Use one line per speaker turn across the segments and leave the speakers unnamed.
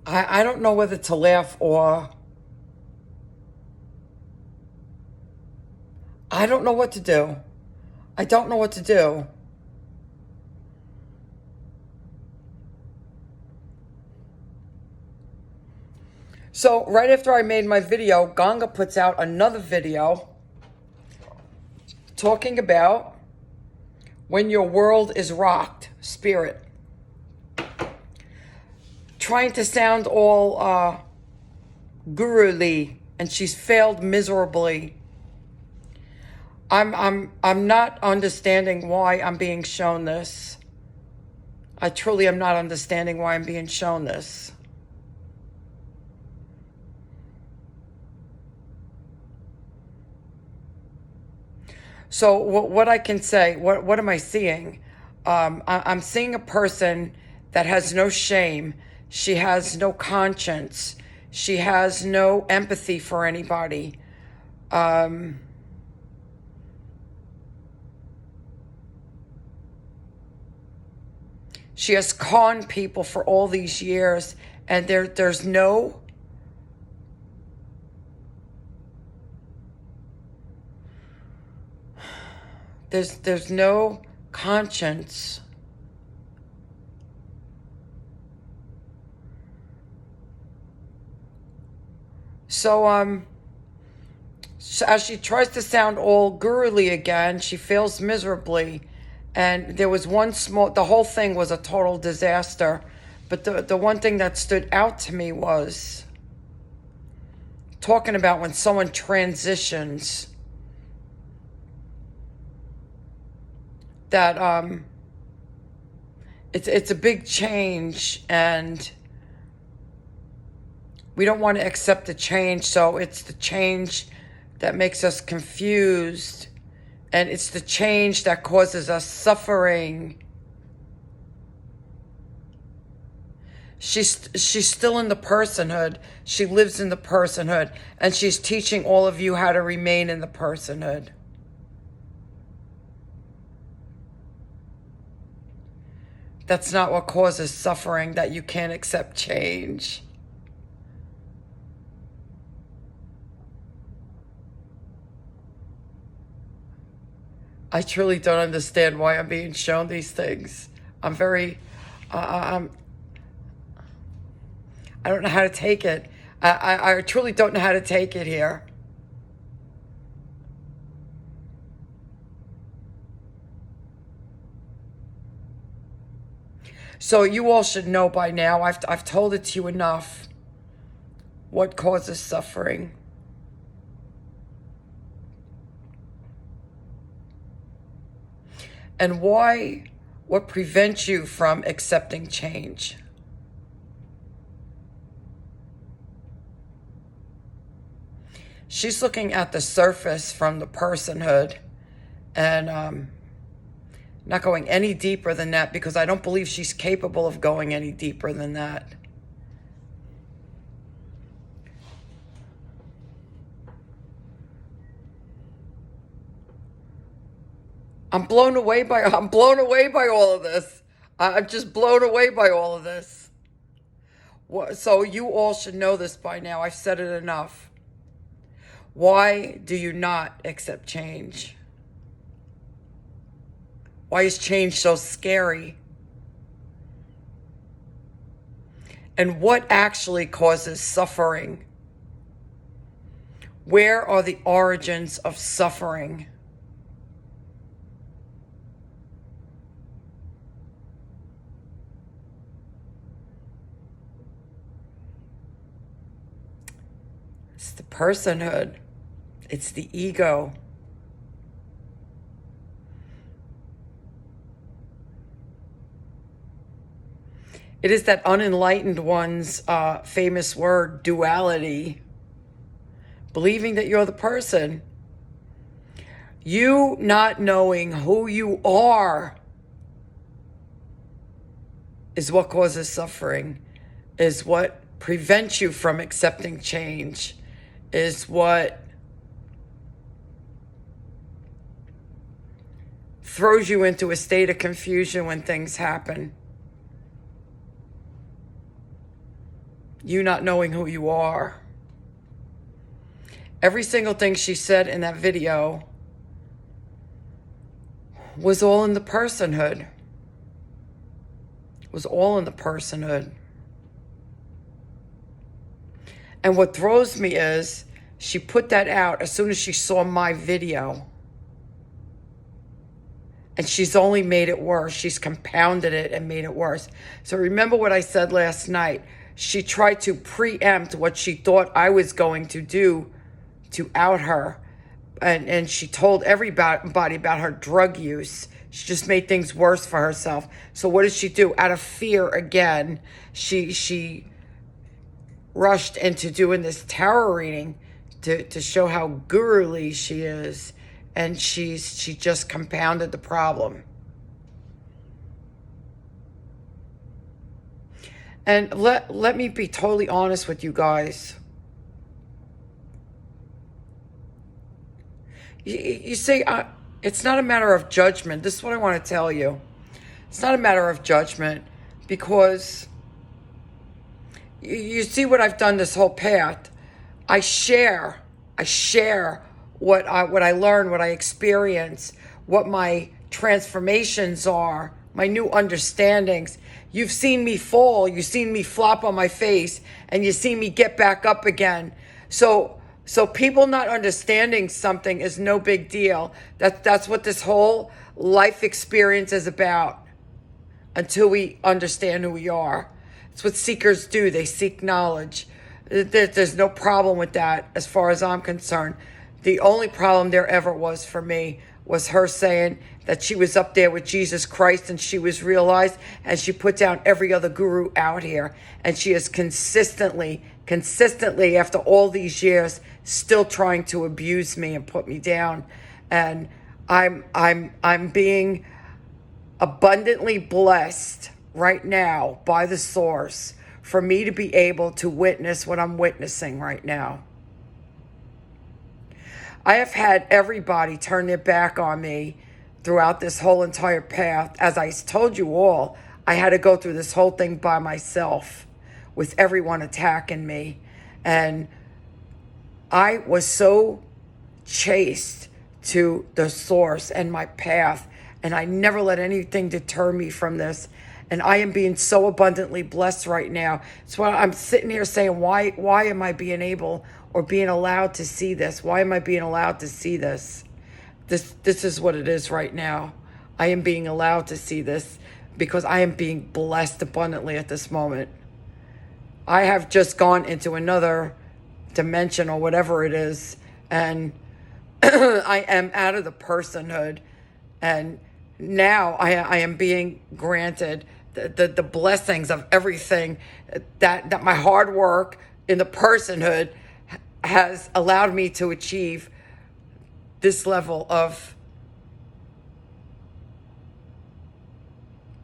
I don't know whether to laugh or I don't know what to do. I don't know what to do. So right after I made my video, Ganga puts out another video talking about when your world is rocked, spirit. Trying to sound all guru-ly, and she's failed miserably. I'm not understanding why I'm being shown this. I truly am not understanding why I'm being shown this. So what I can say, what am I seeing? I'm seeing a person that has no shame. She has no conscience. She has no empathy for anybody. She has conned people for all these years, and there's no there's no conscience. So as she tries to sound all guru-ly again, she fails miserably. And there was the whole thing was a total disaster. But the one thing that stood out to me was talking about when someone transitions, that it's a big change, and we don't want to accept the change. So it's the change that makes us confused, and it's the change that causes us suffering. She's still in the personhood. She lives in the personhood, and she's teaching all of you how to remain in the personhood. That's not what causes suffering, that you can't accept change. I truly don't understand why I'm being shown these things. I'm very, I'm, I don't know how to take it. I truly don't know how to take it here. So you all should know by now, I've told it to you enough, what causes suffering. And what prevents you from accepting change. She's looking at the surface from the personhood, and not going any deeper than that, because I don't believe she's capable of going any deeper than that. I'm blown away by all of this. I'm just blown away by all of this. So you all should know this by now. I've said it enough. Why do you not accept change? Why is change so scary? And what actually causes suffering? Where are the origins of suffering? It's the personhood. It's the ego. It is that unenlightened one's famous word, duality. Believing that you're the person. You not knowing who you are is what causes suffering, is what prevents you from accepting change, is what throws you into a state of confusion when things happen. You not knowing who you are. Every single thing she said in that video was all in the personhood. Was all in the personhood. And what throws me is she put that out as soon as she saw my video. And she's only made it worse. She's compounded it and made it worse. So remember what I said last night. She tried to preempt what she thought I was going to do to out her. And she told everybody about her drug use. She just made things worse for herself. So what did she do? Out of fear again, she rushed into doing this tarot reading to show how guru-ly she is. And she just compounded the problem. And let me be totally honest with you guys. You see, it's not a matter of judgment. This is what I want to tell you. It's not a matter of judgment because you see what I've done this whole path. I share what I learn, what I experience, what my transformations are, my new understandings. You've seen me fall, you've seen me flop on my face, and you see me get back up again. So people not understanding something is no big deal. That's what this whole life experience is about until we understand who we are. It's what seekers do. They seek knowledge. There's no problem with that as far as I'm concerned. The only problem there ever was for me was her saying that she was up there with Jesus Christ and she was realized, and she put down every other guru out here. And she is consistently, after all these years, still trying to abuse me and put me down. And I'm being abundantly blessed right now by the source for me to be able to witness what I'm witnessing right now. I have had everybody turn their back on me throughout this whole entire path. As I told you all, I had to go through this whole thing by myself with everyone attacking me. And I was so chaste to the source and my path, and I never let anything deter me from this. And I am being so abundantly blessed right now. So I'm sitting here saying, why am I being able or being allowed to see this? Why am I being allowed to see this? This is what it is right now. I am being allowed to see this because I am being blessed abundantly at this moment. I have just gone into another dimension or whatever it is, and I am out of the personhood, and now I am being granted the blessings of everything that my hard work in the personhood has allowed me to achieve. This level of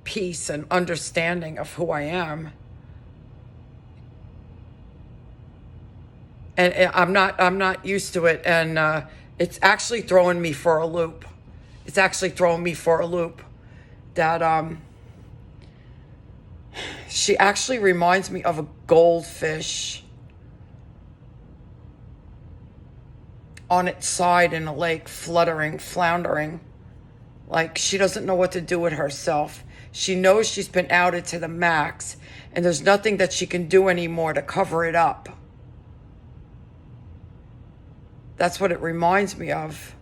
peace and understanding of who I am. And I'm not used to it, and it's actually throwing me for a loop. It's actually throwing me for a loop. That she actually reminds me of a goldfish on its side in a lake, fluttering, floundering, like she doesn't know what to do with herself. She knows she's been outed to the max, and there's nothing that she can do anymore to cover it up. That's what it reminds me of.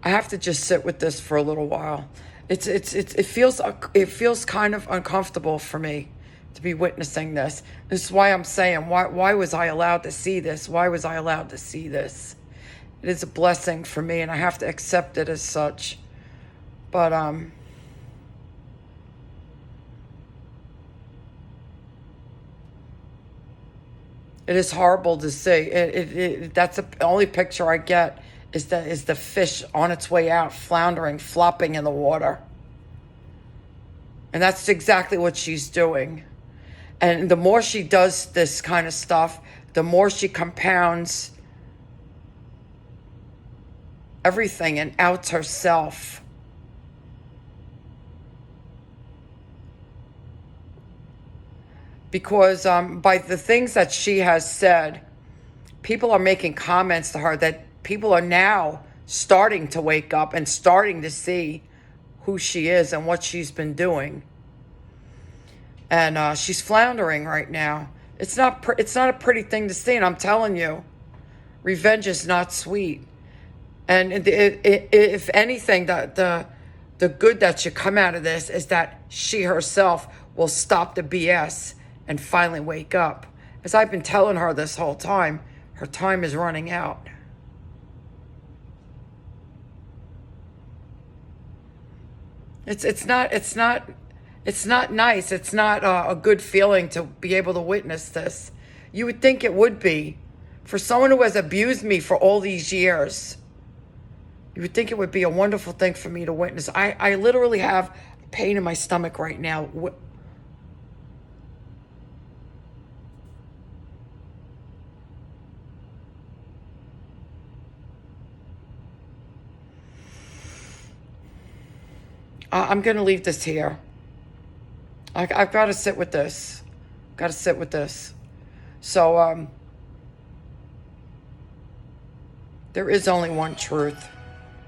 I have to just sit with this for a little while. It feels kind of uncomfortable for me to be witnessing this. This is why I'm saying, why was I allowed to see this? Why was I allowed to see this? It is a blessing for me, and I have to accept it as such. But it is horrible to see. That's the only picture I get is the fish on its way out, floundering, flopping in the water. And that's exactly what she's doing. And the more she does this kind of stuff, the more she compounds everything and outs herself. because by the things that she has said, people are making comments to her that people are now starting to wake up and starting to see who she is and what she's been doing. And she's floundering right now. It's not a pretty thing to see, and I'm telling you, revenge is not sweet. And if anything, the good that should come out of this is that she herself will stop the BS and finally wake up. As I've been telling her this whole time, her time is running out. It's not nice. It's not a good feeling to be able to witness this. You would think it would be. For someone who has abused me for all these years, you would think it would be a wonderful thing for me to witness. I literally have pain in my stomach right now. I'm going to leave this here. I've got to sit with this. Got to sit with this. So, there is only one truth.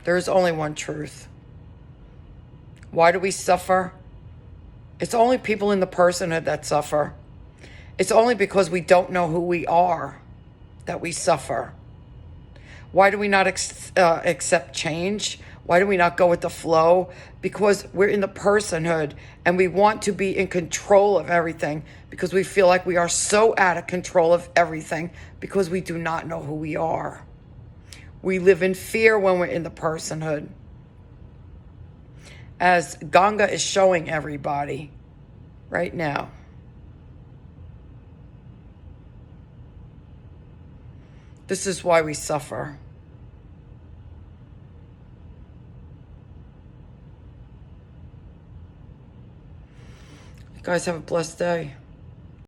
There is only one truth. Why do we suffer? It's only people in the personhood that suffer. It's only because we don't know who we are that we suffer. Why do we not accept change? Why do we not go with the flow? Because we're in the personhood and we want to be in control of everything because we feel like we are so out of control of everything because we do not know who we are. We live in fear when we're in the personhood. As Ganga is showing everybody right now. This is why we suffer. You guys have a blessed day.